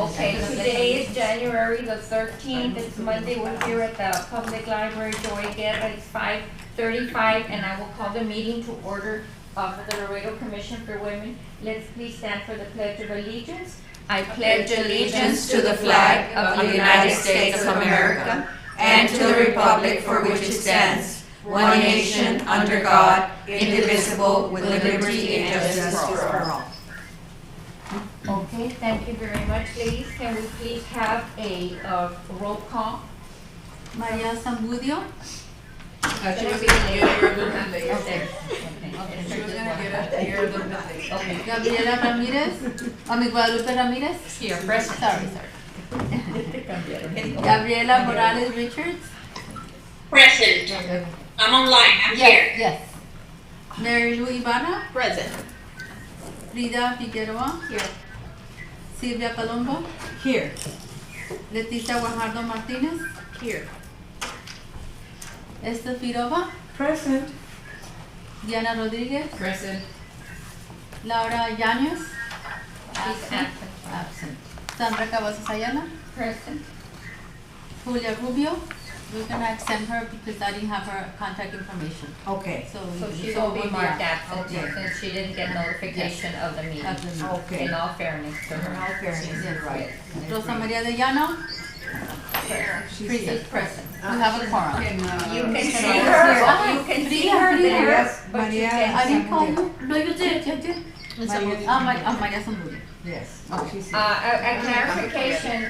Okay, today is January the 13th, it's Monday, we're here at the Public Library, Joy Guerra, it's 5:35, and I will call the meeting to order for the Laredo Commission for Women. Let's please stand for the Pledge of Allegiance. I pledge allegiance to the flag of the United States of America and to the republic for which it stands, one nation, under God, indivisible, with liberty and justice for all. Okay, thank you very much, ladies. Can we please have a roll call? María Zamudio. She was gonna get a year of the Okay. She was gonna get a year of the Okay. Gabriela Ramirez. Guadalupe Ramirez. Here, present. Sorry. Gabriela Morales Richards. Present. I'm online. I'm here. Yes. Mary Lou Ibarra. Present. Frida Figueroa. Here. Silvia Palombo. Here. Leticia Guajardo Martinez. Here. Esther Firova. Present. Diana Rodriguez. Present. Laura Yañez. She's absent. Sandra Cavazos Ayala. Present. Julia Rubio. We're gonna extend her because I didn't have her contact information. Okay. So She will be marked absent Okay. since she didn't get notification of the meeting. Okay. In all fairness to In her. all fairness, you're right. Rosa Maria de Llano. She's present. We have a quorum. You can see her, you can see her there, Yes, but you Maria. can. I didn't call you. No, you did. Maria Zamudio. Yes. Okay. She's A clarification,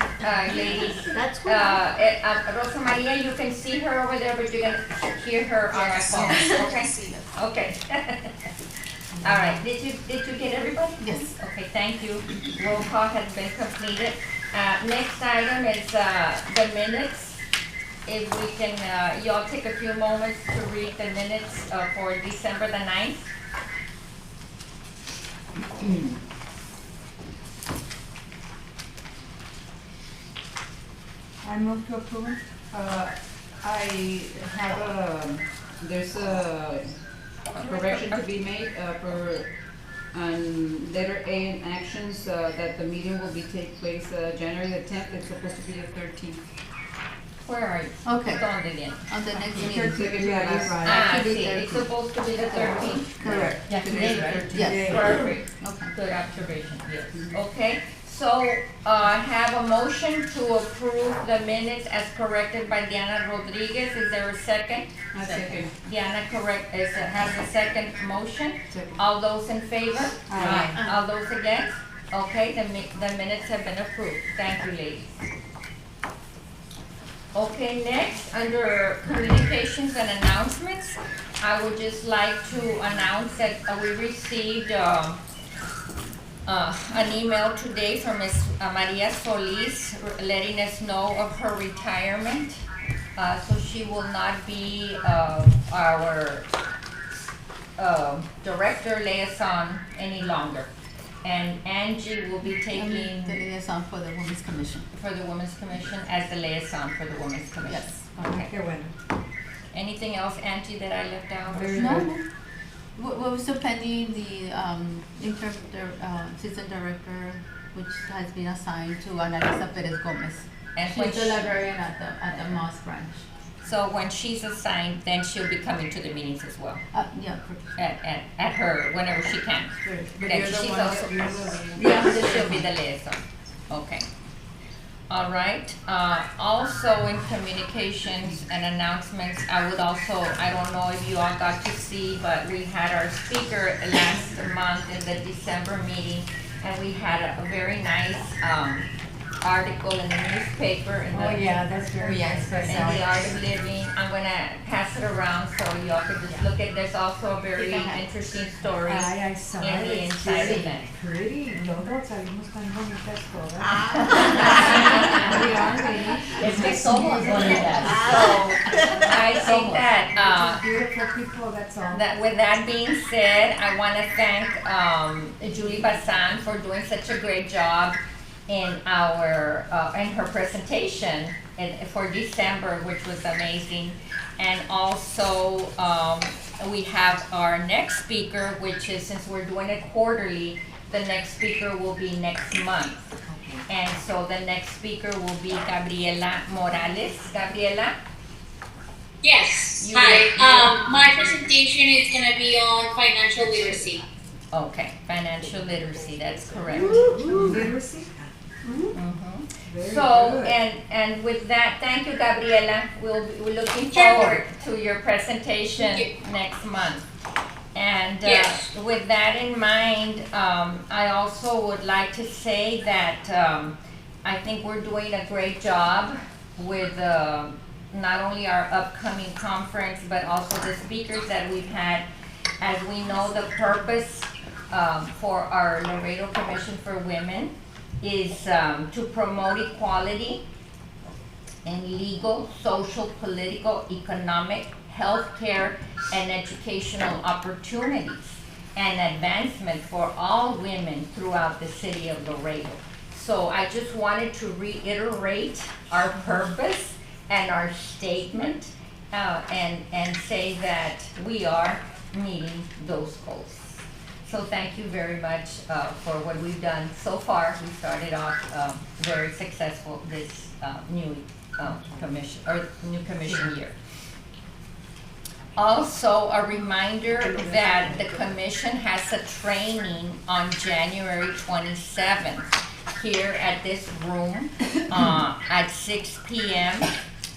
ladies. That's cool. Rosa Maria, you can see her over there, but you're gonna hear her on our phone, okay? Okay. All right, did you get everybody? Yes. Okay, thank you. Roll call has been completed. Next item is, the minutes. If we can, y'all take a few moments to read the minutes, for December the 9th. I move to approve. I have there's a correction to be made for letter A in actions, that the meeting will take place January the 10th, it's supposed to be the 13th. Where are you? Okay. ¿Dónde viene? On the next meeting. Yeah, that's right. I see, it's supposed to be the 13th. Correct. Yeah, Today's today, right? 13th. Yes. Perfect, Okay. good observation, yes. Okay, so, have a motion to approve the minutes as corrected by Diana Rodriguez, is there a second? A second. Diana has a second motion. Second. All those in favor? Aye. All those against? Okay, the minutes have been approved, thank you, ladies. Okay, next, under communications and announcements, I would just like to announce that we received an email today from Ms. Maria Solis letting us know of her retirement. So she will not be our director liaison any longer. And Angie will be taking The liaison for the Women's Commission. for the Women's Commission as the liaison for the Women's Commission. Yes. Okay. Qué bueno. Anything else, Angie, that I left out? No. We're still pending the interim assistant director, which has been assigned to Analisa Perez Gomez. And when She's the librarian at the Moss branch. so when she's assigned, then she'll be coming to the meetings as well, Yeah. at her, whenever she can. But And you're the she's one, also- you're the Yeah, so she'll be the liaison. Okay. All right. Also in communications and announcements, I don't know if you all got to see, but we had our speaker last month in the December meeting, and we had a very nice, article in the newspaper in the. Oh, yeah, that's very nice. In the Art of Living. I'm gonna pass it around so y'all can just look at, there's also a very interesting story I saw in it. the It's inside pretty, of it. pretty. Todos salimos tan bonitas todas. Ah. We are, ladies. Es que somos bonitas. So, I think that, Beautiful people, that's all. with that being said, I wanna thank, Julie Bazan for doing such a great job in her presentation for December, which was amazing. And also, we have our next speaker, which is, since we're doing it quarterly, the next speaker will be next month. And so the next speaker will be Gabriela Morales. Gabriela? Yes, You- hi. My presentation is gonna be on financial literacy. Okay, financial literacy, that's correct. Literacy? Mhm. Very So, good. and with that, thank you, Gabriela. We're looking Sure. forward to your presentation Thank next month. And Yes. with that in mind, I also would like to say that I think we're doing a great job with not only our upcoming conference, but also the speakers that we've had. As we know, the purpose for our Laredo Commission for Women is to promote equality in legal, social, political, economic, healthcare, and educational opportunities and advancement for all women throughout the city of Laredo. So I just wanted to reiterate our purpose and our statement, and say that we are meeting those goals. So thank you very much for what we've done so far. We started off very successful this new commission year. Also, a reminder that the commission has a training on January 27th here at this room at 6 p.m.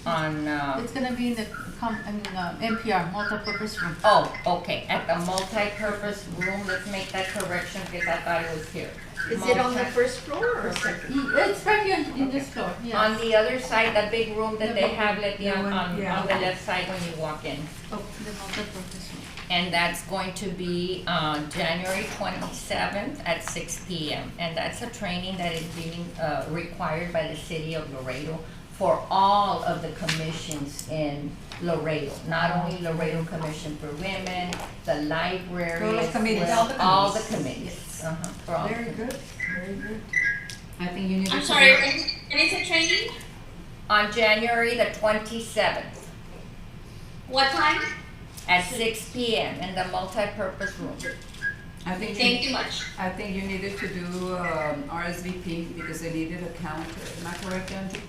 on It's gonna be in the NPR, multipurpose room. oh, okay, at the multi-purpose room. Let's make that correction because I thought it was here. Is it on the first floor or second? It's right here in this floor, yes. On the other side, the big room that they have, Yeah. on the left side when you walk in. Oh, the multipurpose room. And that's going to be January 27th at 6 p.m. And that's a training that is being required by the city of Laredo for all of the commissions in Laredo. Not only Laredo Commission for Women, the library, Todos los as committees. well, all the committees. For all the Very committees. good, very good. I think you need to. I'm sorry, when is the training? On January the 27th What time? at 6 p.m. in the multi-purpose room. I think Thank you much. I think you needed to do RSVP because they needed a count. Am I correct, Angie?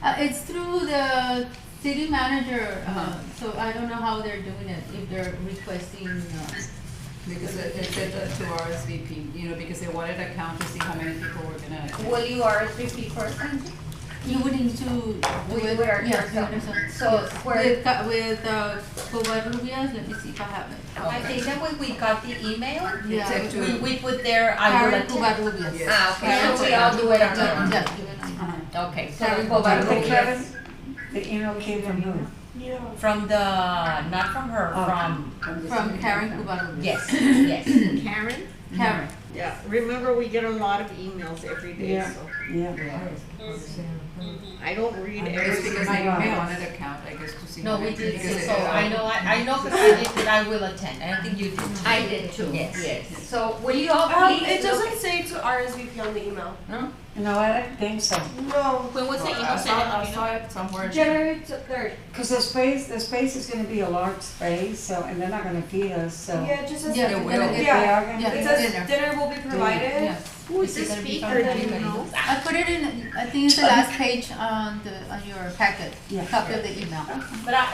It's through the city manager, Uh-huh. so I don't know how they're doing it, if they're requesting, Because it said that to RSVP, because they wanted a count to see how many people were gonna attend. Will you RSVP first, Angie? you would need to do We it. would our- Yes, so- yes. so where- With Covarrubias, let me see if I have it. I think that when we got the email, Yeah. said to- we put there, I will Karen attend. Covarrubias. Yes. Ah, okay, so we all do it on our own. Yes, give it on. Uh-huh. Okay, so Karen Covarrubias. The email came from who? From the, not from her, from, From Karen Covarrubias. yes, yes. Karen? Karen. Yeah, remember we get a lot of emails every day, Yeah. so Yeah. I don't read It's every because my they God. wanted a count, I guess, to see. No, how we many- did, because so I know, because I did, that I will attend, and I think you did too. I did too, Yes. yes. So will you all please It look doesn't say to RSVP on the email. No, I don't think so. No. When was the Well, email I sent? saw it somewhere. January 3rd. Cause the space is gonna be a large space, so, and they're not gonna feed us, so. Yeah, it just says. Yeah, They we're will. gonna They get, are gonna yeah, be- It dinner. says dinner will be provided. Yes. Who is the Is it gonna be speaker, from do you January? know? I put it in, I think it's the last page on your packet, Yeah. copy of the email. But I,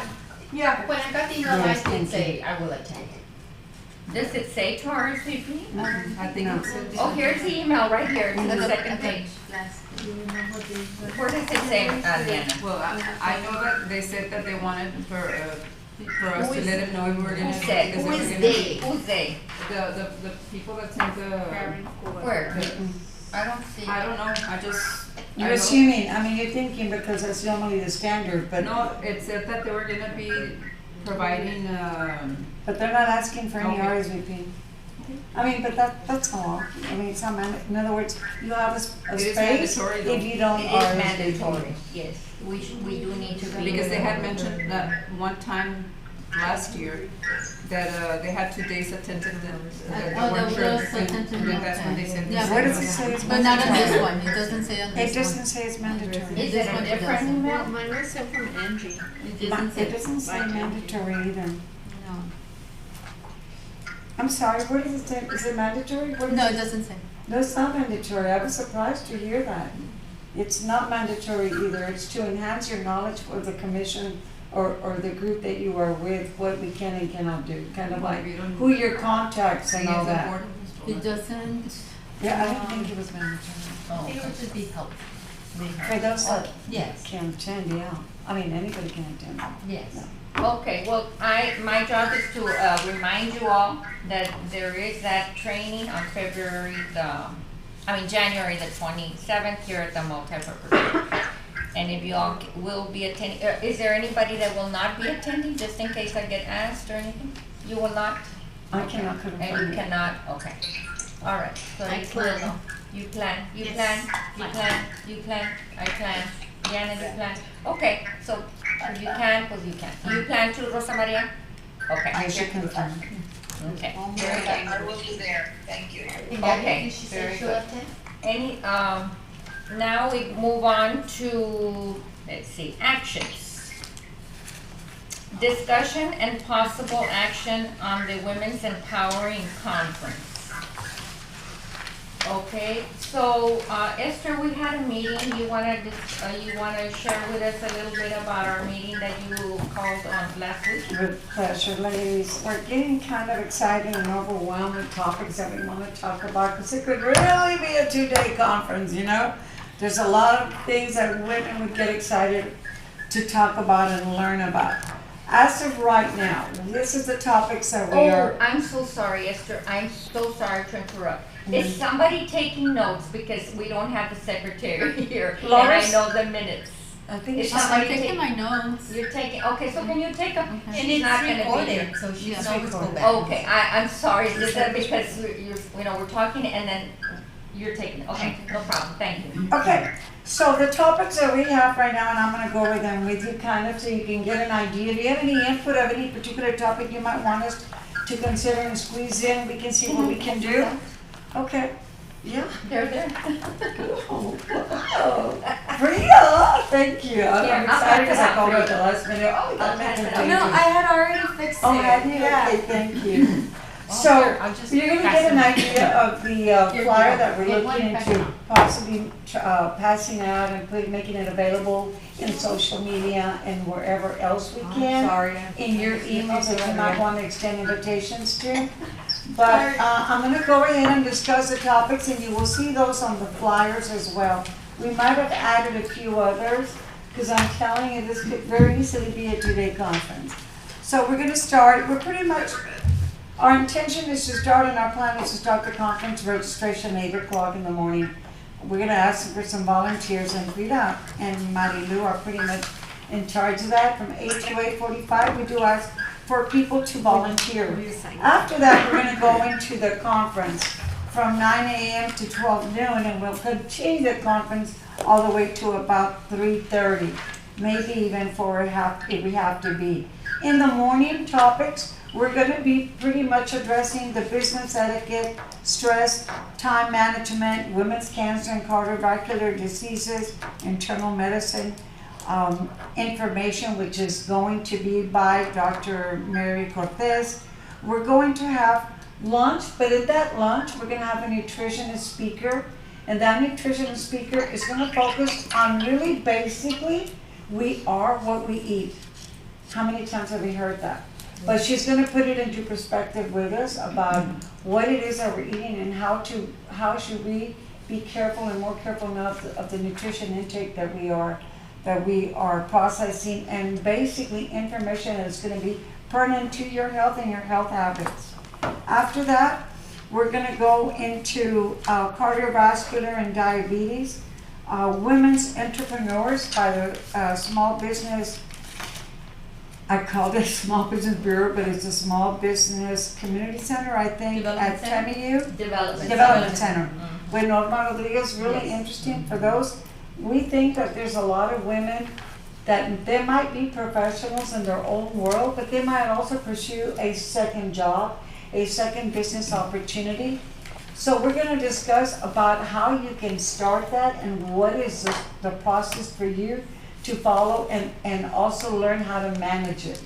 Yeah. when I got the email, I Yes, did thank say, I will attend. Does it say to RSVP? I think No. it's. Oh, here's the email right here, it's At the the- second at the page. last- Where does it say, Diana? Well, I know that they said that they wanted for us to let them know if we were gonna. Who said? because Who they were is gonna- they? Who's they? The people that sent the. Where? I don't see. I don't know, I just. You're I know- assuming, I mean, you're thinking because that's normally the standard, but, No, it said that they were gonna be providing, but they're not asking for any Okay. RSVP. I mean, but that's all. I mean, it's not in other words, you have a It is space mandatory, though. if you don't It is RSVP. mandatory, yes. We do need to. be- because they had mentioned that one time last year, that they had 2 days attended the Oh, the workshop. Wilson attended, And that's when they okay. said. Yeah, Where does it say it's But not on this mandatory? one, it doesn't say on It this doesn't one. say it's mandatory. Is it a different Well, email? mine was sent from Angie. It doesn't say. It doesn't say mandatory either. No, I'm sorry, what does it say? Is it mandatory? What is no, it? it doesn't say. No, it's not mandatory. I was surprised to hear that. It's not mandatory either. It's to enhance your knowledge for the commission or the group that you are with, what we can and cannot do. Kind of like who your contacts and all that. It doesn't. Yeah, I didn't think it was mandatory. I think it would just be helpful. For those that Yes, can attend, yeah. I mean, anybody can attend. yes. Okay, well, my job is to remind you all that there is that training on January the 27th here at the multipurpose. And if you all will be attending, is there anybody that will not be attending, just in case I get asked or anything? You will not? I cannot And confirm you it. cannot, okay. All right, so I you plan. plan, you plan, you Yes. plan, you I plan, you plan, I plan, Diana, you plan. Okay, so if you can, pues you can. You plan too, Rosa Maria? Okay. I should confirm. Okay, very good. I will be there, thank you. And Gabby, Okay, did she say very she'll good. attend? Any, now we move on to, let's see, actions. Discussion and possible action on the Women's Empowering Conference. Okay, so, Esther, we had a meeting, you wanna share with us a little bit about our meeting that you called on last week? With pleasure, ladies. We're getting kind of excited and overwhelmed with topics that we want to talk about because it could really be a 2-day conference, you know? There's a lot of things that women would get excited to talk about and learn about. As of right now, this is the topics that we Oh, are. I'm so sorry, Esther, I'm so sorry to interrupt. Is somebody taking notes because we don't have the secretary here and I Lois? know the minutes? I think Is she's- somebody I'm taking taking? my notes. You're taking, okay, so can you take them? Okay. And She's not it's gonna be here. recorded, so she Yes. can always go Recorded. back. Okay, I'm sorry, is that because we're talking and then you're taking, okay, no problem, thank you. Okay, so the topics that we have right now, and I'm gonna go over them with you kind of so you can get an idea. Do you have any input of any particular topic you might want us to consider and squeeze in? We can see what we can do. Okay, yeah. They're there. Priya, thank you. I'm Here, I'll excited because I pass it called her out at the last minute. Oh, we I'll gotta make pass her it out. thank No, you. I had already fixed it. Oh, have you? Yeah. Okay, thank you. Well, So, here, I'll just you're gonna pass get an it. idea of the Here, flyer here. that we're Get looking one, pass into it on. possibly passing out and making it available in social media and wherever else we can. Sorry. In your emails that you might want to extend invitations to. But I'm gonna go ahead and discuss the topics and you will see those on the flyers as well. We might have added a few others, because I'm telling you, this could very easily be a 2-day conference. So we're gonna start, we're pretty much, our intention is to start and our plan is to start the conference registration at 8 o'clock in the morning. We're gonna ask for some volunteers and Frida and Marilu are pretty much in charge of that. From 8 to 8:45, we do ask for people to volunteer. After that, we're gonna go into the conference from 9 a.m. to 12 noon and we'll continue the conference all the way to about 3:30, maybe even 4:30 if we have to be. In the morning topics, we're gonna be pretty much addressing the business etiquette, stress, time management, women's cancer and cardiovascular diseases, internal medicine, information, which is going to be by Dr. Mary Cortez. We're going to have lunch, but at that lunch, we're gonna have a nutritionist speaker. And that nutritionist speaker is gonna focus on really basically, we are what we eat. How many times have we heard that? But she's gonna put it into perspective with us about what it is that we're eating and how should we be careful and more careful now of the nutrition intake that we are processing, and basically information that's gonna be pertinent to your health and your health habits. After that, we're gonna go into cardiovascular and diabetes, women's entrepreneurs by the small business, I called it Small Business Bureau, but it's a Small Business Community Center, I think, Development at Center? TEMIU. Development. Development Center. With Norma Rodriguez, really Yes. interesting for those. We think that there's a lot of women that they might be professionals in their own world, but they might also pursue a second job, a second business opportunity. So we're gonna discuss about how you can start that and what is the process for you to follow and also learn how to manage it.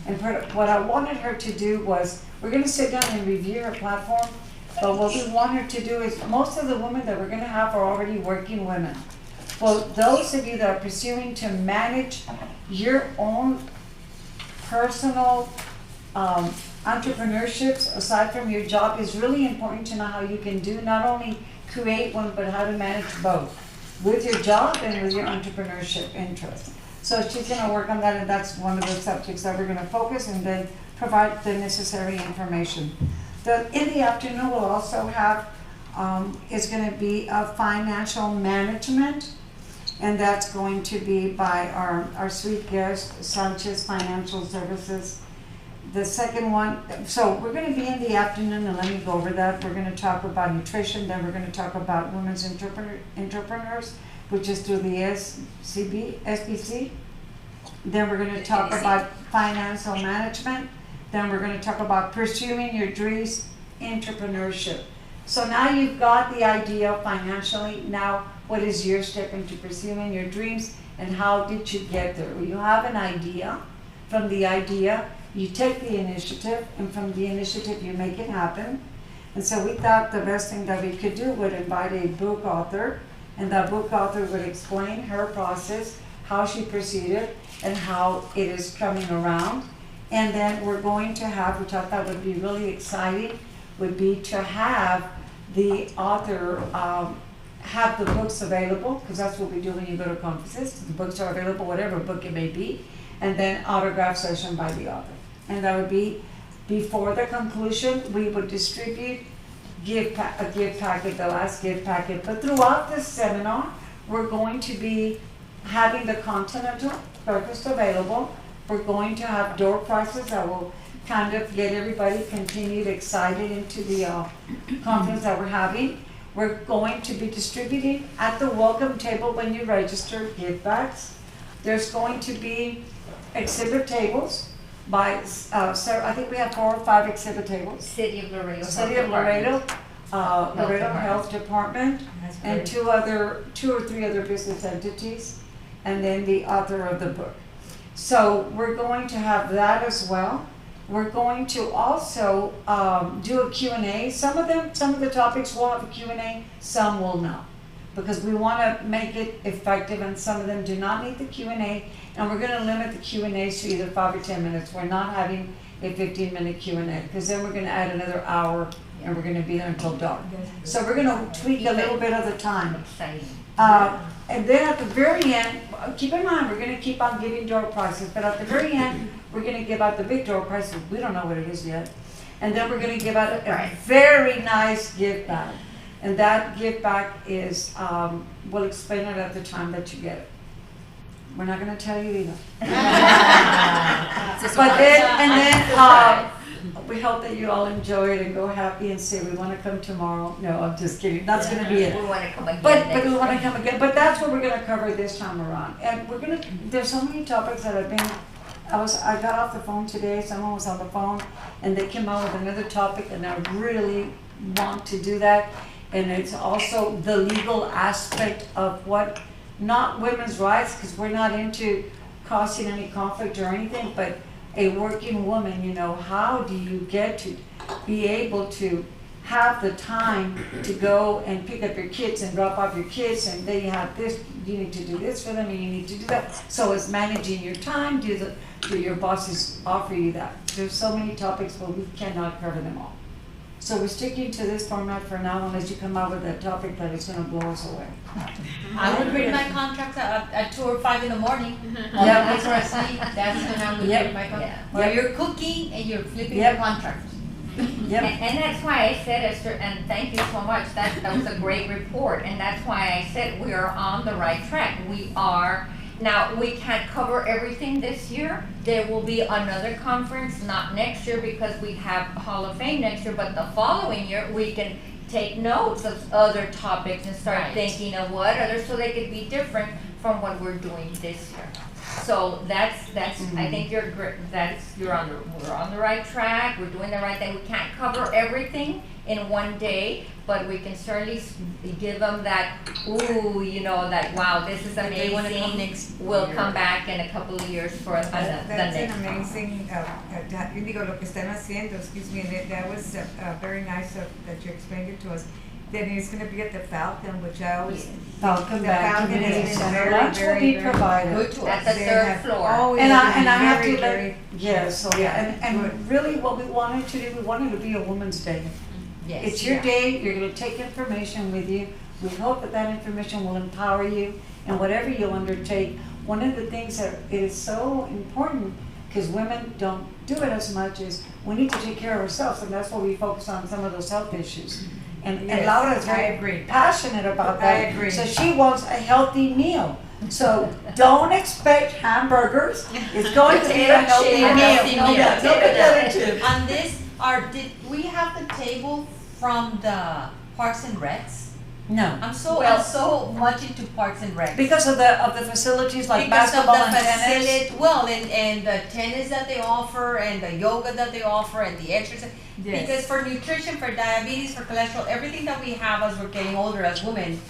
And what I wanted her to do was, we're gonna sit down and review her platform, But what we want her to do is, most of the women that we're gonna have are already working women. Well, those of you that are pursuing to manage your own personal entrepreneurships aside from your job, is really important to know how you can do, not only create one, but how to manage both with your job and with your entrepreneurship interest. So she's gonna work on that, and that's one of the subjects that we're gonna focus and then provide the necessary information. In the afternoon, we'll also have, is gonna be a financial management, and that's going to be by our sweet guest, Sanchez Financial Services. The second one, so we're gonna be in the afternoon, and let me go over that. We're gonna talk about nutrition, then we're gonna talk about women's entrepreneurs, which is through the SBC. Then we're gonna talk about financial management. Then we're gonna talk about pursuing your dreams, entrepreneurship. So now you've got the idea financially. Now, what is your step into pursuing your dreams, and how did you get there? Well, you have an idea. From the idea, you take the initiative, and from the initiative, you make it happen. And so we thought the best thing that we could do would invite a book author, and that book author would explain her process, how she proceeded, and how it is coming around. And then we're going to have, which I thought would be really exciting, would be to have the author have the books available, because that's what we do when you go to conferences. The books are available, whatever book it may be, and then autograph session by the author. And that would be before the conclusion. We would distribute a gift packet, the last gift packet. But throughout this seminar, we're going to be having the continental breakfast available. We're going to have door prizes that will kind of get everybody continued excited into the conference that we're having. We're going to be distributing at the welcome table when you register gift bags. There's going to be exhibit tables by, I think we have 4 or 5 exhibit tables. City of Laredo. City of Laredo, Laredo Health Department, and 2 or 3 other business entities, and then the author of the book. So we're going to have that as well. We're going to also do a Q&A. Some of the topics will have a Q&A, some will not, because we want to make it effective, and some of them do not need the Q&A, and we're going to limit the Q&As to either 5 or 10 minutes. We're not having a 15-minute Q&A, because then we're going to add another hour, and we're going to be there until dark. So we're going to tweak a little bit of the time. Exciting. And then at the very end, keep in mind, we're going to keep on giving door prizes, but at the very end, we're going to give out the big door prize. We don't know what it is yet. And then we're going to give out a very nice gift bag. And that gift bag is, we'll explain it at the time that you get it. We're not going to tell you either. But then, we hope that you all enjoy it and go happy and say, we want to come tomorrow. No, I'm just kidding. That's going to be it. We want to come again. But we want to come again. But that's what we're going to cover this time around. And we're going to, there's so many topics that have been, I got off the phone today, someone was on the phone, and they came out with another topic, and I really want to do that. And it's also the legal aspect of what, not women's rights, because we're not into causing any conflict or anything, but a working woman, you know, how do you get to be able to have the time to go and pick up your kids and drop off your kids, and then you have this, you need to do this for them, and you need to do that. So it's managing your time. Do your bosses offer you that? There's so many topics, but we cannot cover them all. So we're sticking to this format for now, unless you come out with a topic that is going to blow us away. I would read my contract at 2 or 5 in the morning. Yeah. Before I sleep, that's when I would read my contract. While you're cooking and you're flipping your contract. Yep. And that's why I said, Esther, and thank you so much, that was a great report, and that's why I said we are on the right track. We are. Now, we can't cover everything this year. There will be another conference, not next year because we have Hall of Fame next year, but the following year we can take notes of other topics and start thinking of what others, so they could be different from what we're doing this year. So that's, I think we're on the right track, we're doing the right thing. We can't cover everything in one day, but we can certainly give them that, ooh, you know, that, wow, this is That they wanna come amazing. next We'll year. come back in a couple of years for the That's next. an amazing, yo digo, lo que están haciendo, excuse me, that was very nice that you explained it to us. Then it's gonna be at the Falcon, which I always. Falcon The Bank Falcon Community has been Center, very, lunch will very, be very provided. Good to At us. the They third have floor. always And I been have very, to very- let, yes, so yeah, and Good. really what we wanted to do, we wanted to be a woman's day. Yes. It's your day, you're gonna take information with you. We hope that that information will empower you in whatever you undertake. One of the things that is so important, because women don't do it as much, is we need to take care of ourselves, and that's why we focus on some of those health issues. And Yes, Laura is I very agree. passionate about I that. agree. So she wants a healthy meal. So don't expect hamburgers. It's going to be a healthy Potato meal. chip. No, yeah, no potato chip. On this, did we have the table from the Parks and Recs? No, I'm Well- so much into Parks and Recs. because of the facilities like Because of basketball the and tennis. facility, well, and the tennis that they offer, and the yoga that they offer, and the exercise. Yes. Because for nutrition, for diabetes, for cholesterol, everything that we have as we're getting older as women,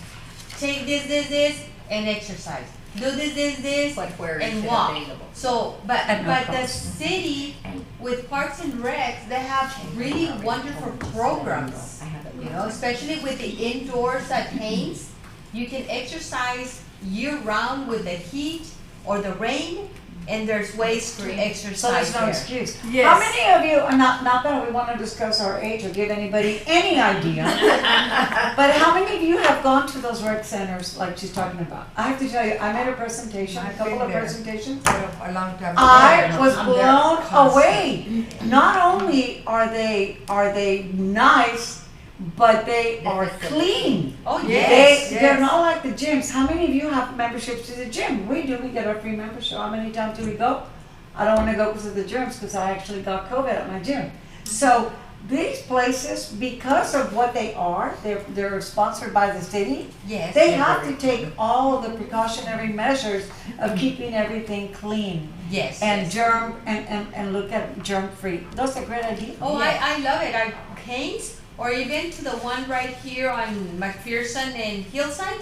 take this, and exercise. Do this, But where is and it walk. available? So, At no but the cost. city with Parks and Recs, they have really wonderful programs. You know, especially with the indoors at Haynes, you can exercise year round with the heat or the rain, and there's ways to So exercise there's no there. excuse. Yes. How many of you, and not that we want to discuss our age or give anybody any idea, but how many of you have gone to those rec centers like she's talking about? I have to tell you, I made a presentation, a I've couple been of there. presentations. A long time ago. I was I'm there blown constantly. away. Not only are they nice, but they are clean. Oh, Yes. They're not like the gyms. How many of you have memberships to the gym? We do. We get our free membership. How many times do we go? I don't want to go because of the germs, because I actually got COVID at my gym. So these places, because of what they are, they're sponsored by the city. Yes. They have to take all of the precautionary measures of keeping everything clean Yes. and yes. germ and look at germ free. That's a great idea. Oh, Yes. I love it. Haynes, or even to the one right here on McPherson and Hillside.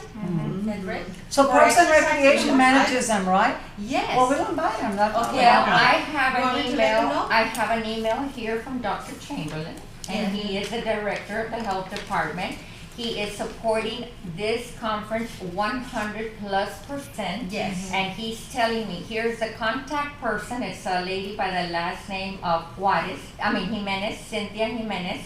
That's right. So For Parks and exercise Recreation and manages them, right? Yes. Well, we don't buy them. That's not Okay, Well, what I happened. have You want an me to let them email, know? I have an email here from Dr. Chamberlain, and he is the director of the health department. He is supporting this conference 100+%. Yes. And he's telling me, here's the contact person, it's a lady by the last name of Jimenez, Cynthia Jimenez.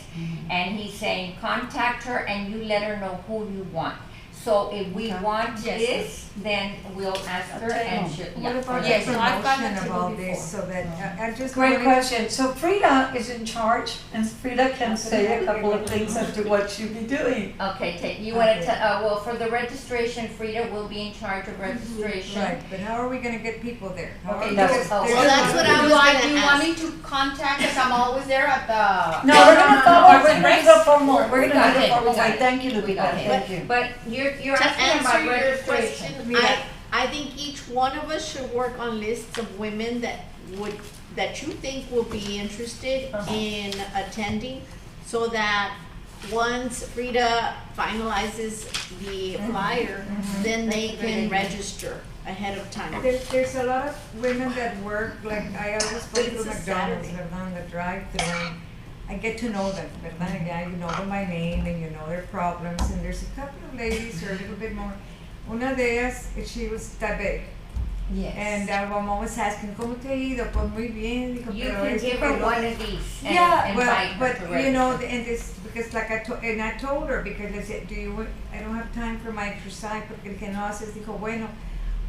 And he's saying, contact her and you let her know who you want. So if we Okay. want Yes. this, then we'll ask her and she'll, What yeah, about for the Yes, so I've got promotion the of table all before. this, so that, I just Great wanted- question. So Frida is in charge, and Frida can say a couple of things as to what she'll be doing. Okay, you wanna tell, well, for the registration, Frida will be in charge of registration. Right, but how are we gonna get people there? How Okay, are we that's- gonna- oh, there's well, that's no- what I was Do gonna you ask. want me to contact us? I'm always there at the. No, we're gonna follow, Parks we're and gonna Recs? do the formal, we're We gonna got do the it, formal we got way. it. Thank you, We Lupita, got it. thank you. But you're To asking answer about your registration. question, I think each one of us should work on lists of women that you think will be interested in attending, so that once Frida finalizes the flyer, then they can register ahead of time. There's a lot of women that work, like, I always go But to it's a McDonald's, Saturday. ¿verdad, on the drive-thru. I get to know them, ¿verdad? Yeah, you know them by name and you know their problems, and there's a couple of ladies who are a little bit more. Una de ellas, she was diabetic. Yes. And I'm always asking, ¿cómo te ha ido? Pues muy bien. Dijo, You pero can esto, give her pero- one of these and Yeah, invite well, her to but you know, register. and this, because like I told her, because I said, I don't have time for my exercise, porque el que no haces, dijo, bueno,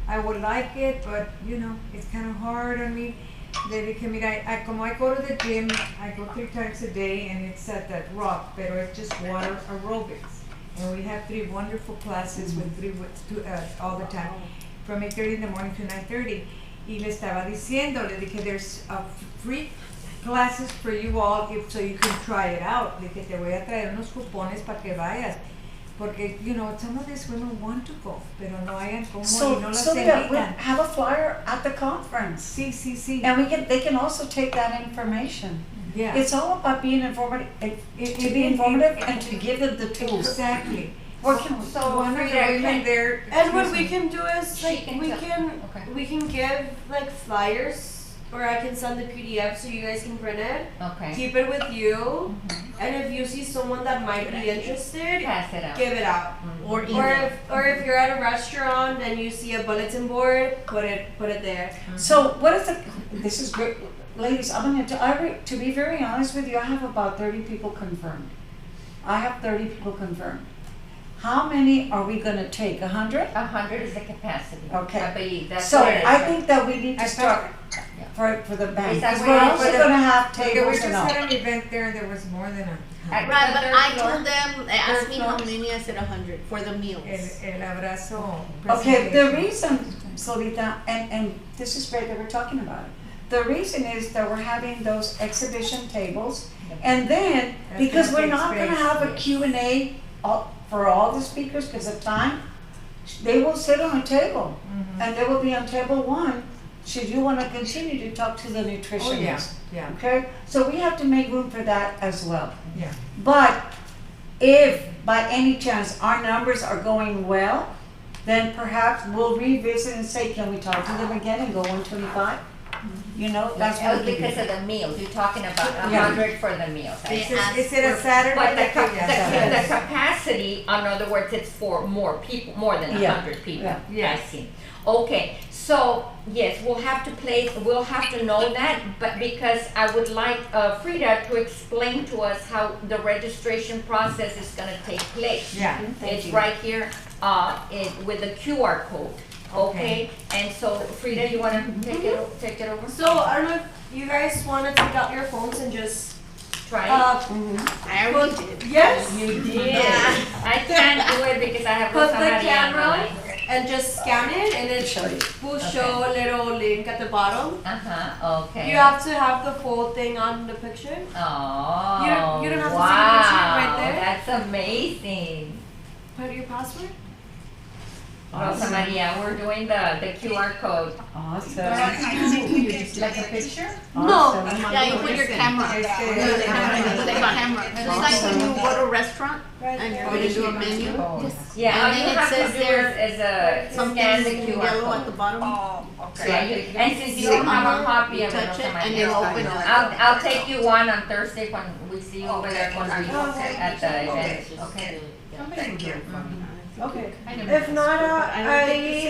I would like it, but you know, it's kind of hard on me. Le dije, mira, como I go to the gym, I go 3 times a day, and it's at that rock, pero it's just water aerobics. And we have 3 wonderful classes with all the time, from 8:30 in the morning to 9:30. Y le estaba diciendo, le dije, there's free classes for you all, so you can try it out. Le dije, te voy a traer unos cupones para que vayas. Porque, you know, some of these women want to go, pero no hayan como y So, no las Sylvia, we invitan. have a flyer at the conference. Sí, sí, sí. And they can also take that information. Yeah. It's all about being informative, to be informative and to give them the tools. Exactly. What can we? So, One of the Frida, women there. And what excuse we me. can do is She like can we tell- can okay. give like flyers, or I can send the PDF so you guys can print it. Okay. Keep it with you, and if you see someone that might be interested, Pass it out. give it out. Or Or email. if you're at a restaurant and you see a bulletin board, put it there. So what is the, this is great, ladies, to be very honest with you, I have about 30 people confirmed. I have 30 people confirmed. How many are we gonna take, 100? 100 is the capacity. Okay. I believe that's So what it is. I think that we need to I start Yeah. for the bank, Is that because what we're it is? also gonna have Porque we tables just and all. had an event there, there was more than At Right, the but third I floor? told them, they asked Third me how floor? many, I said 100 for the meals. el abrazo. Okay, the presentation. reason, Solita, and this is great that we're talking about it. The reason is that we're having those exhibition tables, and then, That's because gonna we're take not gonna space, have a yes. Q&A for all the speakers, because of time, they will sit on a table, and they will be on table 1, should you wanna continue to talk to the Oh, yeah, nutritionists. yeah, Okay, so we have to make room for that as well. yeah. But if by any chance our numbers are going well, then perhaps we'll revisit and say, can we talk to them again and go 125? You know, that's Oh, what we do. because of the meals, you're talking about Yeah. 100 for the meals. I They see. asked Is it a for- Saturday? But the, Like a- the capacity, in other words, it's for more people, more than Yeah. 100 people. Yeah. Yeah. I see. Okay, so yes, we'll have to know that, but because I would like Frida to explain to us how the registration process is gonna take place. Yeah. It's right here, with the QR code, okay? And so Frida, you wanna take it over? So I don't know if you guys want to take out your phones and just Try it? I already did. yes, Yeah, I can't do it because I have put the Rosa Maria on the camera line. and just scan it, and it will show a little link at the bottom. Uh-huh, okay. You have to have the full thing on the picture. Oh, you don't have to wow, take a picture right there. That's amazing. Put your password. Rosa Maria, we're doing the QR code. Awesome. Like a picture? Awesome. Yeah, you put your camera. Este, The camera. It's like when you go to a restaurant and you're gonna do a menu. Yeah, all And you then it have to says do there is something scan the in QR yellow at the code. bottom. Yeah, and since you don't have a copy You of it, touch Rosa it and Maria, it'll open up. I'll take you one on Thursday when we see you over there when we at the event, okay? Okay. If not, I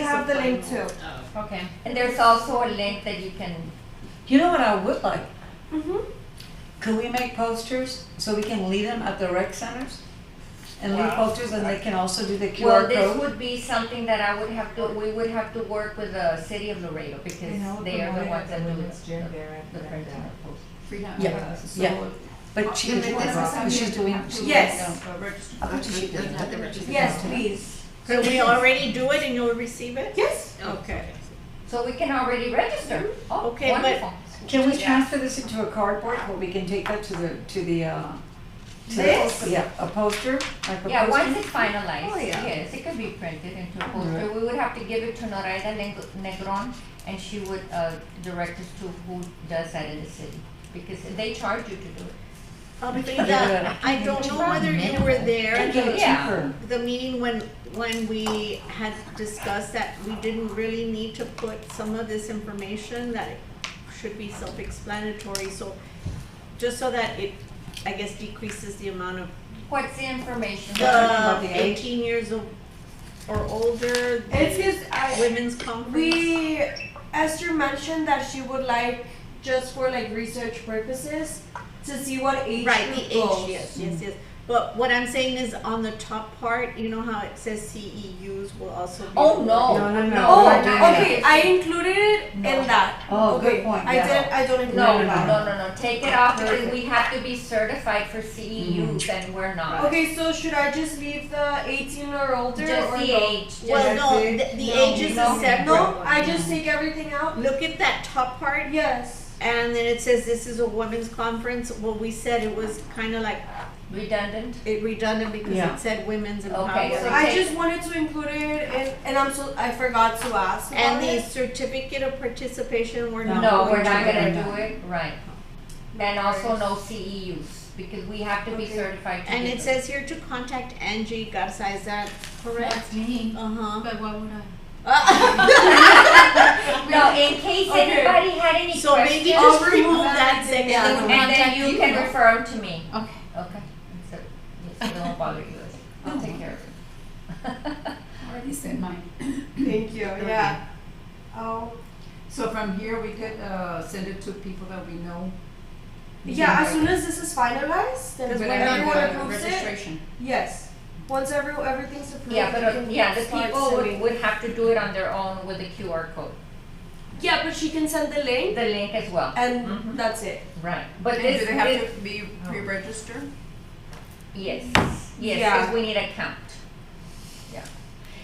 have the link too. Okay. And there's also a link that you can, You know what I would like? Mhm. Could we make posters so we can leave them at the rec centers? And leave posters and they can also do the well, QR this code? would be something that we would have to work with the city of Laredo because they are the ones that do the printing of posters. Yeah, yeah. But she could do that, she's doing. Yes. I bet you she could do that. Yes, please. So we already do it and you'll receive it? Yes. Okay. So we can already register. Oh, Okay, but- wonderful. Can we transfer this into a cardboard where we can take that to the, This? yeah, a poster, like a Yeah, once poster? it's finalized, Oh, yeah. yes, it could be printed into a poster. We would have to give it to Noraida Negron and she would direct us to who does that in the city because they charge you to do it. Frida, I don't know whether you were there at Get it Yeah. cheaper. the meeting when we had discussed that we didn't really need to put some of this information, that it should be self-explanatory, so just so that it, I guess, decreases the amount of What's the information? about the the age? 18 years or older, It's just women's conference. we Esther mentioned that she would like just for like research purposes to see what age Right, group the age, goes. yes. But what I'm saying is on the top part, you know how it says CEUs will also be. Oh, no. No, no, no. Oh, we're not doing that. okay. I included it in that. Oh, good Okay, point, I yeah. didn't. I don't include No, it. no, take it off because we have to be certified for CEUs and we're not. Okay, so should I just leave the 18 or older Just or the no? age. Well, no, That's it. the No, age is no. a separate. No, I just take everything out. Look at that top part, Yes. and then it says this is a women's conference. Well, we said it was kind of like Redundant? redundant because Yeah. it said women's Okay, empowerment. so I take- just wanted to include it in, and I forgot to ask about And the it. certificate of participation, we're No. not. No, we're we not don't gonna do do that. it, right. And also no CEUs, because we have to be Okay. certified to And do it those. says here to contact Angie Garza, is that correct? That's me. Uh-huh. But why would I? No, in case Okay. anybody had any So maybe questions, just remove that And section. they would and then contact you you. can refer them to me. Okay. Okay, so, yes, it won't bother you, I'll take care of it. Already sent mine. Thank you, yeah. Oh, So from here, we could, send it to people that we know. yeah, as soon as this is finalized, then Because when we're gonna everyone do a approves it, registration. yes. Once everything's approved. Yeah, but, we can yeah, the start people sending. would have to do it on their own with the QR code, Yeah, but she can send the link, the link as well. and Mhm. that's it. Right, but And this, do they have this, to be pre-registered? yes, Yeah. because we need a count. Yeah.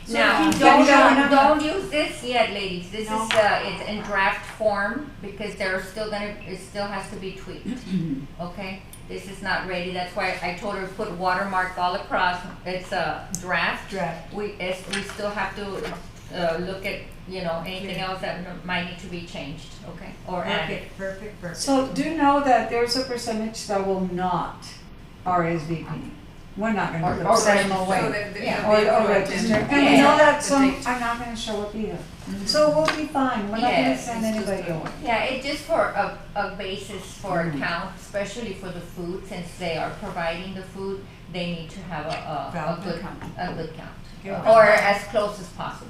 So Now, we can don't use this yet, ladies, this No. is, it's in draft form, because they're still gonna, it still has to be tweaked, okay? This is not ready, that's why I told her to put watermark all across, it's a draft. Draft. We still have to, look at, you know, anything else that might need to be changed, okay, or added. Perfect. So do know that there's a percentage that will not RSVP. We're not Or- gonna or send them register. away. So that they Yeah. will be able Or to register, attend. and we know that The some date. are not gonna show up either. So we'll be fine, we're not gonna Yes, send it's just anybody a- away. Yeah, it's just for a basis for Mhm. account, especially for the food, since they are providing the food, they need to have a Valid good, count. a good count. Good. Or as close as possible.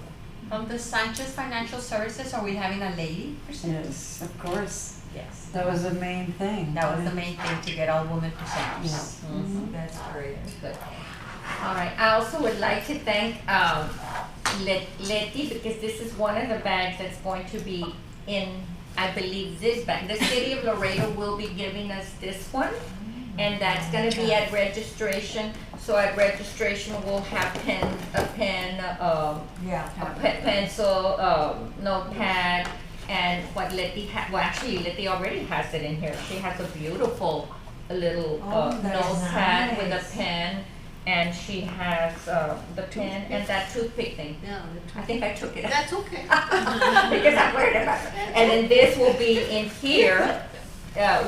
From the Sanchez Financial Services, are we having a lady person? Yes, of course, Yes. that was the main thing. That was the main thing, to get all women presenters. Mhm. That's great. Good. All right, I also would like to thank, Letty, because this is one of the bags that's going to be in, I believe, this bag. The city of Laredo will be giving us this one, and that's gonna be at registration. So at registration, we'll have a pen, Yeah. pencil, notepad, and what Letty well, actually, Letty already has it in here. She has a beautiful little, Oh, that's notepad with nice. a pen, and she has, the pen and that toothpick thing. Yeah, I think I took it out. that's okay. Because I'm worried about it. And then this will be in here,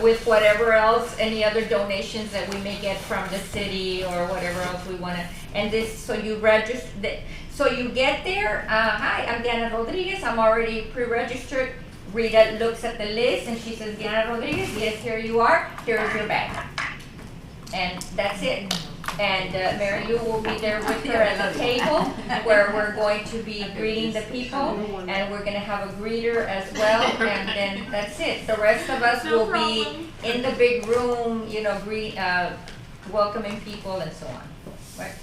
with whatever else, any other donations that we may get from the city or whatever else we wanna, and this, so you register, so you get there, hi, I'm Diana Rodriguez, I'm already pre-registered. Rita looks at the list and she says, Diana Rodriguez, yes, here you are, here's your bag. And that's it. And Mary Lou will be there with her at the table, where we're going to be greeting the people, and we're gonna have a greeter as well, and then that's it. The rest of us will be in the big room, you know, welcoming people and so on, right?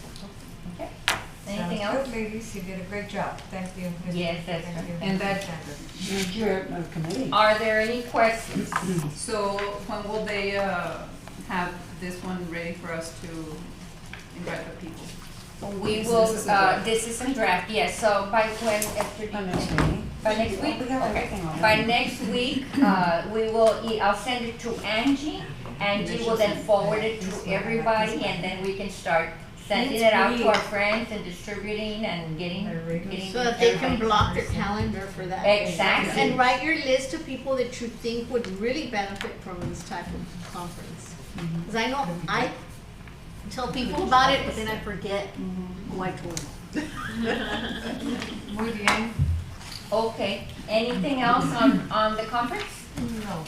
Okay, anything Sounds else? good, ladies, you did a great job, thank you. Yes, that's Thank right. you. And that- You're your committee. Are there any questions? So when will they, have this one ready for us to invite the people? We This will, is a draft. this is in draft, yes, so by when, after By next meeting. By next week? We have Okay. everything already. By next week, we will, I'll send it to Angie. Angie will then forward it to everybody, and then we can start sending it out to our friends and distributing and getting. So that they can everybody- block their calendar for that day. Exactly. And write your list of people that you think would really benefit from this type of conference. Cause I know I tell people about it, but then I forget who I told. Muy bien. Okay, anything else on the conference? No.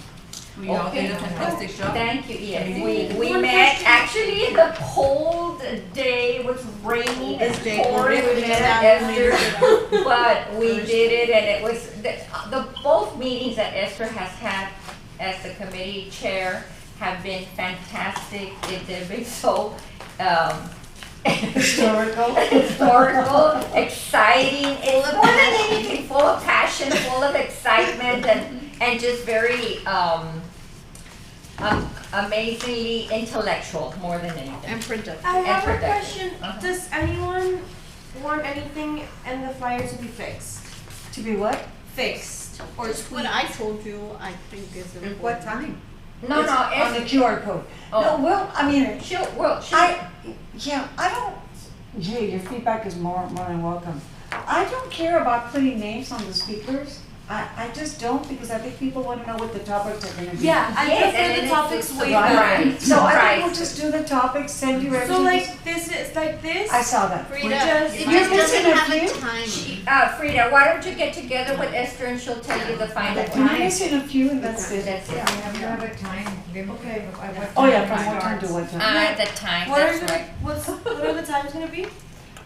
We all Okay. did a fantastic job. Thank you, yes, Thank we One met, question. actually, in the cold day, it was raining and This day, pouring, we we met did that Esther, but we did it, and it was, both meetings that Esther has had as the committee chair have been fantastic, they've been so, Historical. historical, exciting, it's more than anything, full of passion, full of excitement, and just very, amazingly intellectual, more than anything. And productive. I have a productive. question. Uh-huh. Does anyone want anything in the flyer to be fixed? To be what? Fixed or What tweaked? I told you, I think is important. time? No, It's no, on the it's, QR code. Oh. No, well, I mean, she'll, I don't, Jay, your feedback is more than welcome. I don't care about putting names on the speakers. I just don't, because I think people wanna know what the topics are gonna be. Yeah, I Yes, and prefer then the topics it's way Right. better. So I think we'll Right. just do the topics, send you everything. So like this is like this. I saw that. Frida, just- it You're just missing doesn't a have a few? time. Frida, why don't you get together with Esther and she'll tell you the final You're time. missing a few and that's it. That's We it. have a time limit. Okay. Oh, yeah, from what time to what time? The time, What are that's the right. what are the times gonna be?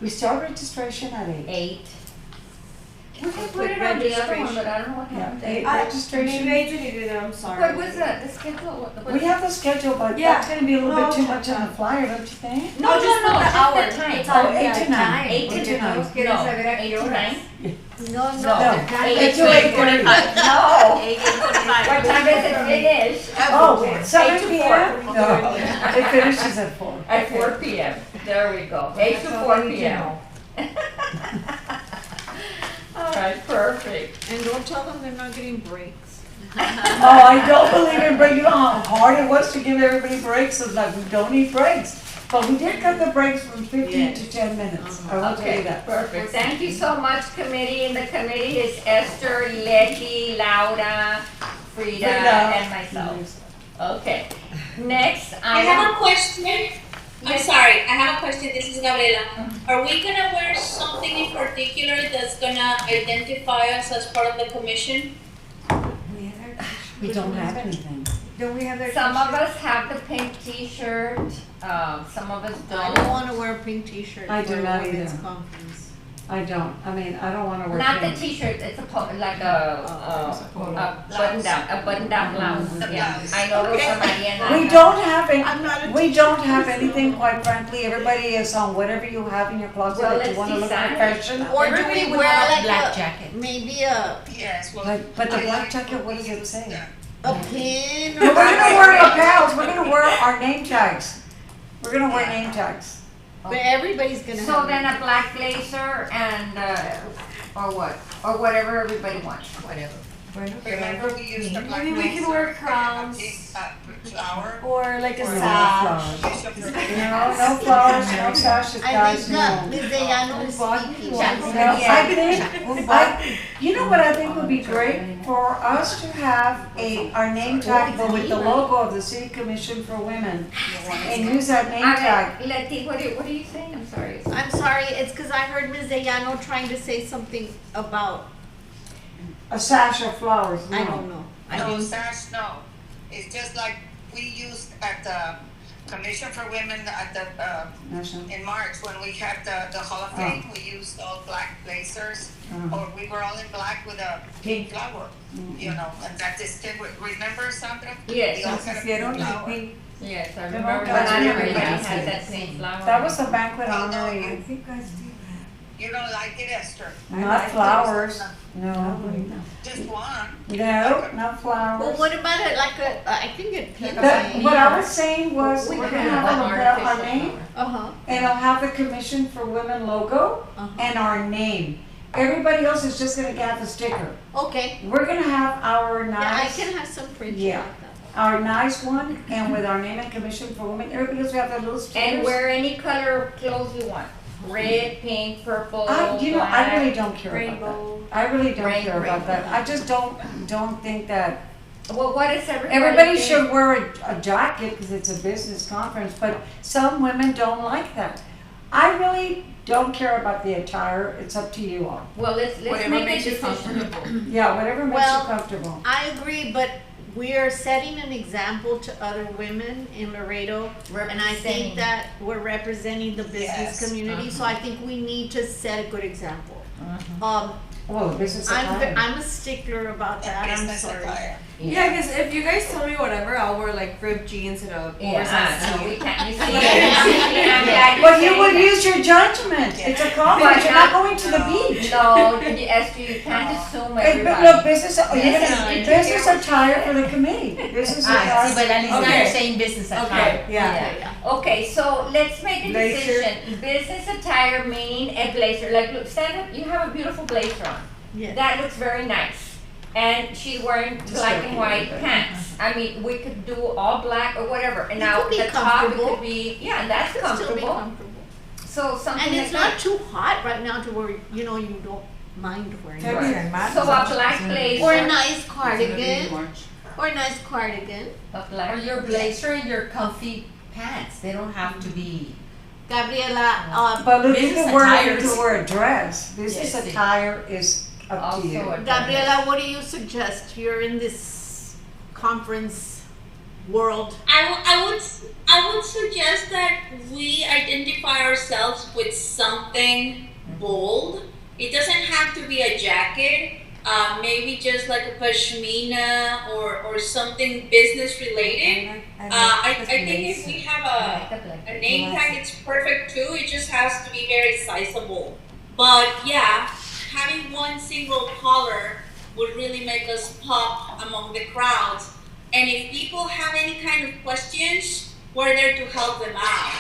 We start registration at 8. 8. We can With put it on the other one, registration. but I don't know what Yeah, time. 8 Maybe registration. I deleted it. I'm sorry. What was the schedule? What- We have the schedule, but Yeah. that's gonna be a little bit too No, much on the flyer, don't you think? No, Oh, just no, put the just hour, the time. the time. Oh, 8 to 9. Time. 8 to Porque 9. todos quieren saber a qué 8 to horas. 9? No, No. the time 8 is to 8:45. No. 8:45. What time does it finish? Oh, 7 to p.m.? 4. No, it finishes at 4. At 4 p.m. There we go. 8 to That's all 4 we need to p.m. know. All right, perfect. And don't tell them they're not getting breaks. Oh, I don't believe in break. You know how hard it was to give everybody breaks? It's like, we don't need breaks. But we did cut the breaks from 15 to 10 minutes. I will tell you Okay, that. perfect. Thank you so much, committee. And the committee is Esther, Letty, Laura, Frida, and myself. Okay. Next, I have a question. I'm sorry, I have a question. This is Gabriela. Are we gonna wear something in particular that's gonna identify us as part of the commission? We have our- We don't have anything. Don't we have their? some of t-shirts? us have the pink t-shirt, some of us I don't don't. wanna wear a pink t-shirt I for do a not women's either. conference. I don't. I mean, I don't wanna wear Not the pink. t-shirt, it's like a button down blouse, yeah. I know Rosa Maria and I We have- don't have I'm not any, a we don't have anything, quite frankly. Everybody is on whatever you have in your closet Well, that you let's wanna look decide. professional. Or do Everybody we would wear have a like black a, jacket. maybe a But the black jacket, what does it say? pin No, or? we're gonna wear lapels, we're gonna wear our name tags. We're gonna wear name tags. But everybody's gonna have. So then a black blazer and, or what? Or whatever everybody wants. Whatever. Bueno, Remember we used the black Maybe we can blazer wear and a crowns. pink, flower? Or like a Or No sash. flowers. Use of No flowers, no sashes, I guys, think that no. Ms. Dayano is speaking. No, you know what I think would be great? For us to have our name tag, but with the logo of the City Commission for Women. And use that name tag. Letty, what are you saying? I'm sorry. I'm sorry, it's cause I heard Ms. Dayano trying to say something about, A sash of flowers, no. I don't know. I No, didn't. sash, no. It's just like we used at the Commission for Women at the, National. in March, when we had the Hall of Fame, we used all black blazers, or we were all in black with a pink flower, you know, and that distinguished, remember, Sandra? Yes. We all had a Hicieron pink la flower. pink. Yes, I Come remember, on, but guys, not we everybody have has it. that pink flower. That was a banquet I honoring, think I see You don't like it, Esther? not flowers, no. Just one. No, not flowers. Well, what about it, like I think it pin What I was saying was, we're gonna have a lapel, our name, Uh-huh, and it'll have the Commission for Women logo uh-huh. and our name. Everybody else is just gonna have a sticker. Okay, We're gonna have our yeah, I nice, can have some prints Yeah. like that. our nice one, and with our name and Commission for Women, everybody else will have their little stickers. And wear any color of clothes you want. Red, pink, purple, You know, I really black. don't care about Rainbow. that. I really don't care Rainbow. about that. I just don't think that, Well, what is everybody everybody think? should wear a jacket because it's a business conference, but some women don't like that. I really don't care about the attire. It's up to you all. Well, let's Whatever make a makes you decision. comfortable. Yeah, whatever makes you Well, comfortable. I agree, but we are setting an example to other women in Laredo. And I Representing. think that we're representing the business Yes. community, so I think we need to set a good example. Well, business attire. I'm a stickler about that, I'm Business sorry. attire. Yeah, because if you guys tell me whatever, I'll wear like ripped jeans and a Yeah, oversized no, we tee. can't, you see, I'm glad But you saying would that. use your judgment. It's a conference. You're not going to the beach. No, Esther, you can't assume Hey, but everybody. look, business, you're Yes, gonna, no, business attire for the committee. Business Ah, attire. see, but at least now Okay. you're saying business attire. Okay, yeah. Okay, yeah. Okay, so let's make a Blazer. decision. Business attire meaning a blazer. Like, look, stand up. You have a beautiful blazer on. Yes. That looks very nice. and she's wearing black and white pants. I mean, we could do all black or whatever, and It now could be the top, it comfortable. could be, yeah, and that's It could still be comfortable. comfortable. So something And like it's that. not too hot right now to where, you know, you don't mind wearing it. February and March. So a black blazer. Or a nice It's gonna be in cardigan, March. or a nice cardigan. A Or black. your blazer and your comfy pants, they don't have to be. Gabriela, But look, you business can wear, you attires. can wear a dress. Business Yes. attire is up to you. Also a Gabriela, what do you suggest? You're in this conference world. I would suggest that we identify ourselves with something bold. It doesn't have to be a jacket. Maybe just like a pashmina or something business related. I think if we have a name tag, it's perfect too. It just has to be very sizable. But yeah, having one single color would really make us pop among the crowds. And if people have any kind of questions, we're there to help them out.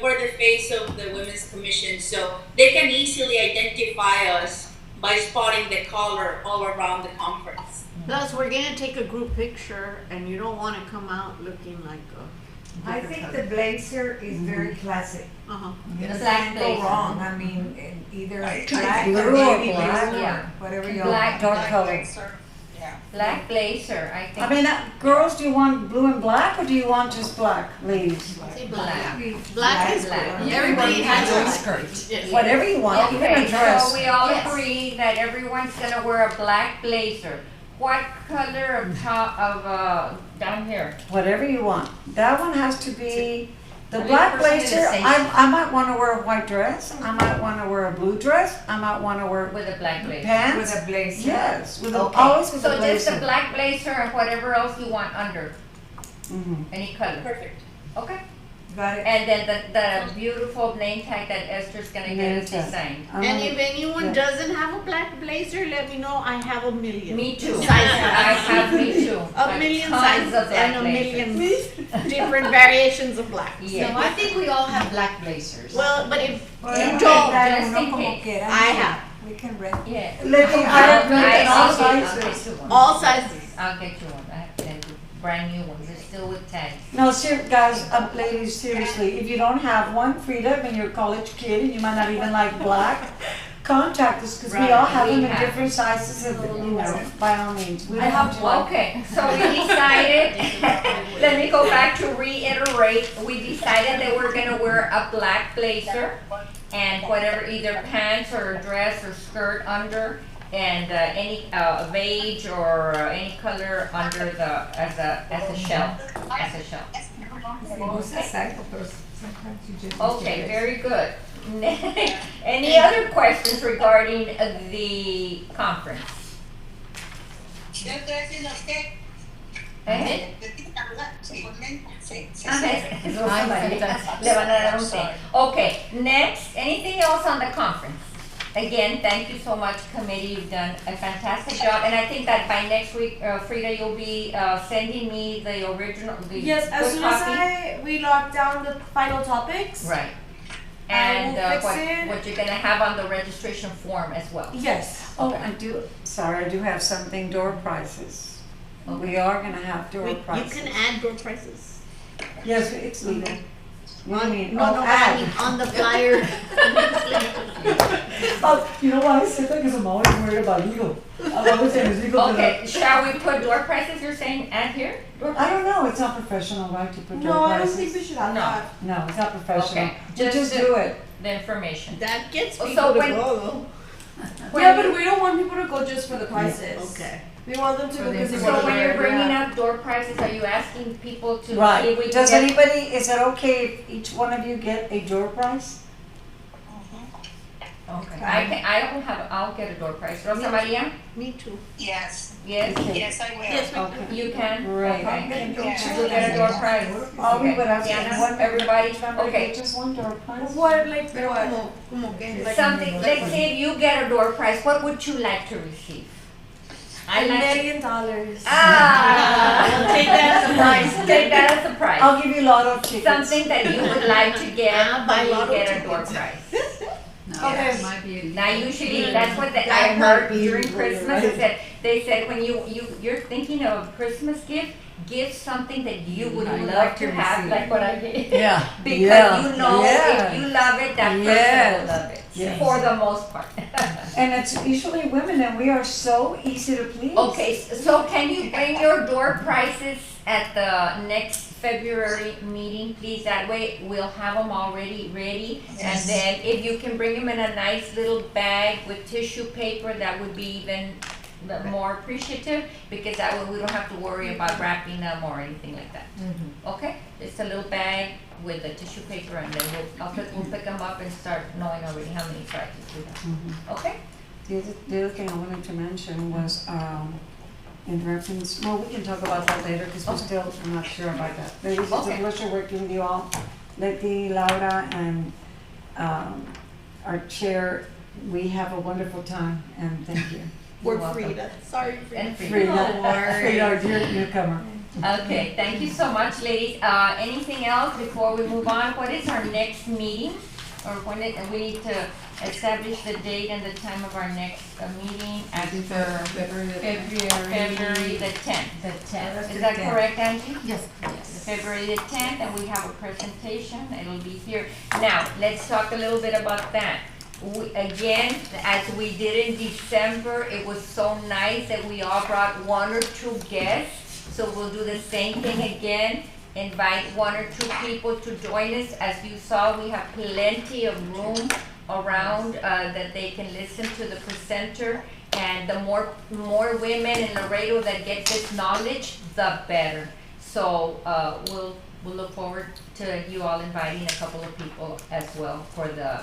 We're the face of the Women's Commission, so they can easily identify us by spotting the color all around the conference. Plus, we're gonna take a group picture, and you don't wanna come out looking like a. I think the blazer is very classic. Uh-huh. You The can't black go blazer. wrong. I mean, either I- black blue or or navy black, blazer, yeah. whatever you Black, want. Dark Black color. blazer, yeah. Black blazer, I think. I mean, girls, do you want blue and black or do you want just black, ladies? Say black. Black is black. good. Everybody has a a skirt. Yes. Whatever you want, even a Okay, dress. so we all Yes. agree that everyone's gonna wear a black blazer. What color of top of down here? Whatever you want. That one has to be, the Are you black a person in blazer, the same- I might wanna wear a white dress, I might wanna wear a blue dress, I might wanna wear With a black blazer. pants. With a blazer. Yes, with a, Okay, always with a so just a blazer. black blazer and whatever else you want under, Mhm. any color. Perfect. Okay, Got it. and then the beautiful name tag that Esther's gonna get Name us tag. designed. I'm And gonna- if anyone yeah. doesn't have a black blazer, let me know. I have a million. Me too. Sizes. I have me too. A million Tons sizes of black and a blazers. million different variations of black. So Yeah. I think we all have black blazers. Well, but if Well, you we don't, can just uno in como case. quiera. I have. We can rent. Yeah. Let me I'll get it in all I'll get sizes. you one. all sizes. I'll get you one. I have to get you brand new ones. They're still with tags. No, guys, ladies, seriously, if you don't have one, Frida, when you're a college kid and you might not even like black, contact us, because we Right, all have we them in have. different sizes, and, by all means. We I don't have to- one. Okay, so we decided, let me go back to reiterate, we decided that we're gonna wear a black blazer and whatever, either pants or a dress or skirt under, and any beige or any color under as a shell, Exacto, pero sometimes you just. Okay, very good. Any other questions regarding the conference? Yo estoy haciendo qué? Eh? Sí, sí, sí. Ah, eso es María. Le van a dar un té. Okay, next, anything else on the conference? Again, thank you so much, committee. You've done a fantastic job, and I think that by next week, Frida, you'll be sending me the original, the Yes, as good soon copy. as we lock down the final topics. Right. I And will fix what it. what you're gonna have on the registration form as well. Yes. Oh, I do have something, door prizes. We are gonna have door You prizes. can add door prices. Yes, it's legal. What do you mean? No, Oh, no, but I add. mean on the flyer. Oh, you know why I said that? Because I'm always worried about legal. I'm always saying it's legal. Okay, shall we put door prices, you're saying, add here? Door I don't know, it's not professional, right, to put door No, I prices? don't think we should have No. that. No, it's not professional. Okay, We just do it. The information. That gets So people to when- go though. Yeah, but we don't want people to go just for the prices. Okay. We want them to For go the because they So want when to you're wear bringing yeah. up door prices, are you asking people to see if we Right, can does get? anybody, is it okay if each one of you get a door prize? Okay, I'll get a door price. Rosa Maria? Me too. Yes, Yes? yes, I will. Yes, we Okay. You can? Great. Okay. Yeah. You'll get a door prize. All we would ask Diana, is one, everybody? remember, Okay. just one door prize? What, like, Pero what? como que like Something, let's say if you get a door prize, what would you like to receive? $1 like to- million. Ah! We'll take that as a prize. Take that as a prize. I'll give you lotto tickets. Something that you would like to get Ah, buy when you lotto get a tickets. door prize. No, Okay. Might be illegal. Now, usually, that's what I That might heard be during really Christmas, right. is that they said when you're thinking of a Christmas gift, give something that you would I'd love like to to have, receive. like what I did. Yeah. Because Yeah. you know Yeah. if you love it, that person Yes. will love it, Yes. for the most part. And it's usually women, and we are so easy to please. Okay, so can you bring your door prices at the next February meeting, please? That way we'll have them already ready. And Yes. then if you can bring them in a nice little bag with tissue paper, that would be even more appreciative, because that way we don't have to worry about wrapping them or anything like that. Okay? Just a little bag with the tissue paper, and then we'll pick them up and start knowing already how many sizes we have. Okay? The other thing I wanted to mention was, in reference, well, we can talk about that later, because we're still, I'm not sure about that. Ladies, it's a Okay. pleasure working with you all. Letty, Laura, and, our chair, we have a wonderful time, and thank you. We're welcome. Frida, sorry Frida. And Frida. Frida, our dear newcomer. Okay, thank you so much, ladies. Anything else before we move on? What is our next meeting? Or we need to establish the date and the time of our next meeting after February the 10th. February the 10th. The 10th. Is that correct, Angie? Yes, yes. February the 10th, and we have a presentation. It'll be here. Now, let's talk a little bit about that. Again, as we did in December, it was so nice that we all brought one or two guests. So we'll do the same thing again. Invite one or two people to join us. As you saw, we have plenty of room around that they can listen to the presenter. And the more women in Laredo that get this knowledge, the better. So we'll look forward to you all inviting a couple of people as well for the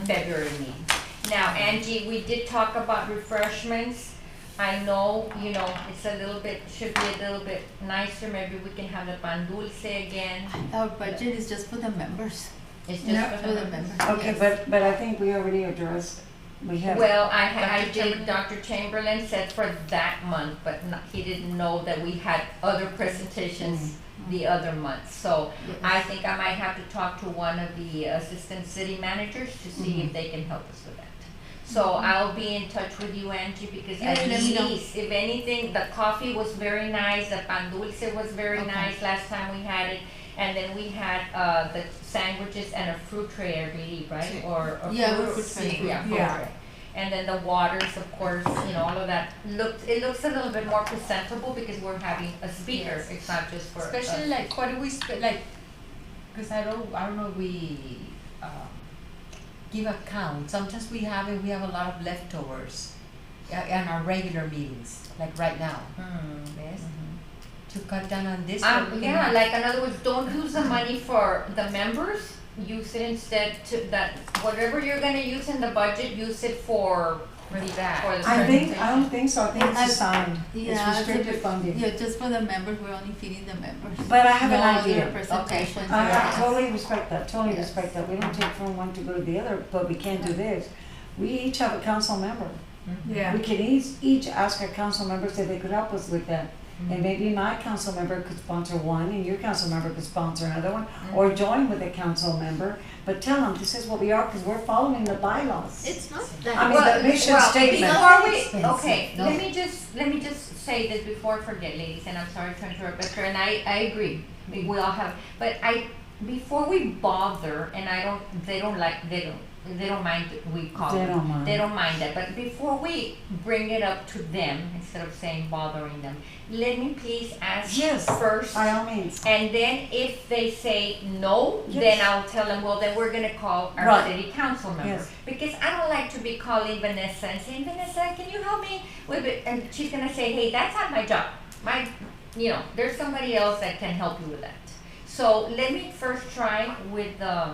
February meeting. Now, Angie, we did talk about refreshments. I know, it's should be a little bit nicer. Maybe we can have the pan dulce again. Our budget is just for the members. It's just Yeah. for the members. Okay, Yes. but I think we already addressed, we have. Well, I did, Dr. Chamberlain said for that month, but he didn't know that we had other presentations the other month. So I think I might have to talk to one of the assistant city managers to see if they can help us with that. So I'll be in touch with you, Angie, because Yeah, at let me know. least, if anything, the coffee was very nice, the pan dulce was very Okay. nice last time we had it. And then we had the sandwiches and a fruit tray, I believe, right? Or a Yeah, fruit fruit tray. yeah, fruit Yeah. tray. And then the waters, of course, all of that it looks a little bit more presentable because we're having a speaker. Yes. It's not just for Especially us. like, what do we spend, like, cause I don't know, we, give a count. Sometimes we have a lot of leftovers in our regular meetings, like right now. Yes. To cut down on this one, we can Yeah, have- like in other words, don't use the money for the members. Use it instead to that whatever you're gonna use in the budget, use it for that. For the I don't think so, I think it's assigned, it's Yeah, restricted funding. Yeah, just for the members, we're only feeding the members. But I have an No other idea. presentations. I Yes. totally respect that, totally Yes. respect that, we don't take from one to go to the other, but we can't do this. We each have a council member. Yeah. We can each ask our council members if they could help us with that. And maybe my council member could sponsor one, and your council member could sponsor another one, or join with a council member, but tell them, this is what we are, because we're following the bylaws. It's not I that. mean, the mission statement. Before we, Expensive. okay, No. let me just say this before I forget, ladies, and I'm sorry to interrupt, but and I agree. We all have, but before we bother, and they don't mind that we call They them. don't mind. They don't mind that, but before we bring it up to them, instead of saying bothering them, let me please ask Yes, first. by all means. And then if they say no, Yes. then I'll tell them, well, then we're gonna call our Right. city council member. Yes. Because I don't like to be calling Vanessa and saying, Vanessa, can you help me with it? And she's gonna say, hey, that's not my job. There's somebody else that can help you with that. So let me first try with the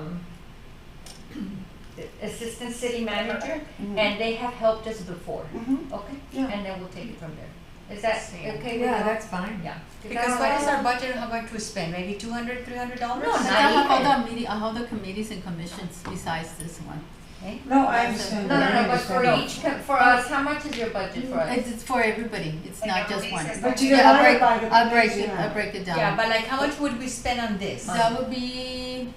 assistant city manager, and they have helped us before, okay? Yeah. And then we'll take it from there. Is that okay with you? Yeah, that's fine. Yeah. Because what is our budget, how much to spend, maybe $200, $300? No, I not have even. all the committees and commissions besides this one. No, I understand. No, that, I but for understand. for us, how much is your budget for us? It's for everybody, it's not just one. But you Yeah, divide it by the I'll break committees, it, yeah. I'll break it down. Yeah, but like, how much would we spend on this? That would be,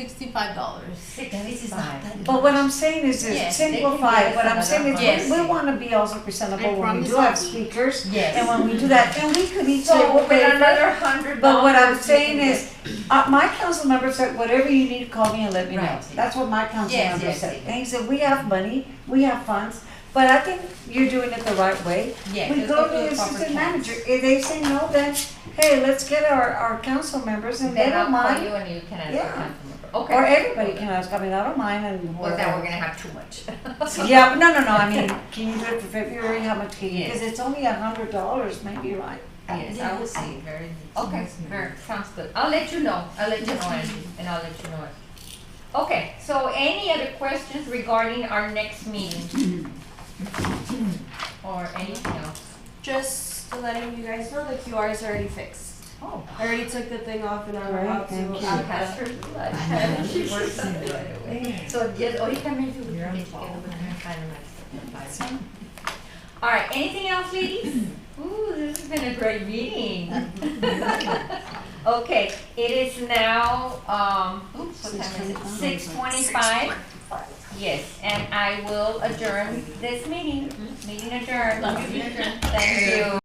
$65. 65. But what I'm saying is Yes, they can simplify, give what us I'm saying is, Yes. we wanna be also presentable when we promise do have I'll be. speakers. Yes. And when we do that, and we could each say, So we'll with pay for it. another $100. But what I'm you saying can is, my council member said, whatever you need, call me and let me know. Right. That's what my council Yes, member yes, said. yes. And he said, we have money, we have funds, but I think you're doing it the right way. Yes, We let's go go to to the the proper assistant channels. manager. If they say no, then, hey, let's get our council members and they Then I'll don't call mind. you and you can ask the Yeah. council member. Okay. Or everybody can ask, I mean, I don't mind and Well, then we're whatever. gonna have too much. Yeah, but no, I mean, can you do it for February? How much can you? Yes. Because it's only $100 maybe, right? Yes, I will see. Okay, very, sounds good. I'll let you know, and I'll let you know it. Okay, so any other questions regarding our next meeting? Or anything else? Just letting you guys know the QR is already fixed. Oh. I already took the thing off and I'm Great, about to. thank you. I passed her blood. She works on it right away. So just, ahorita maybe we can get together with her and finalize it. All right, anything else, ladies? Ooh, this has been a great meeting. Okay, it is now, oops, what time is it? 6:25. Yes, and I will adjourn this meeting. Meeting adjourned. Thank you.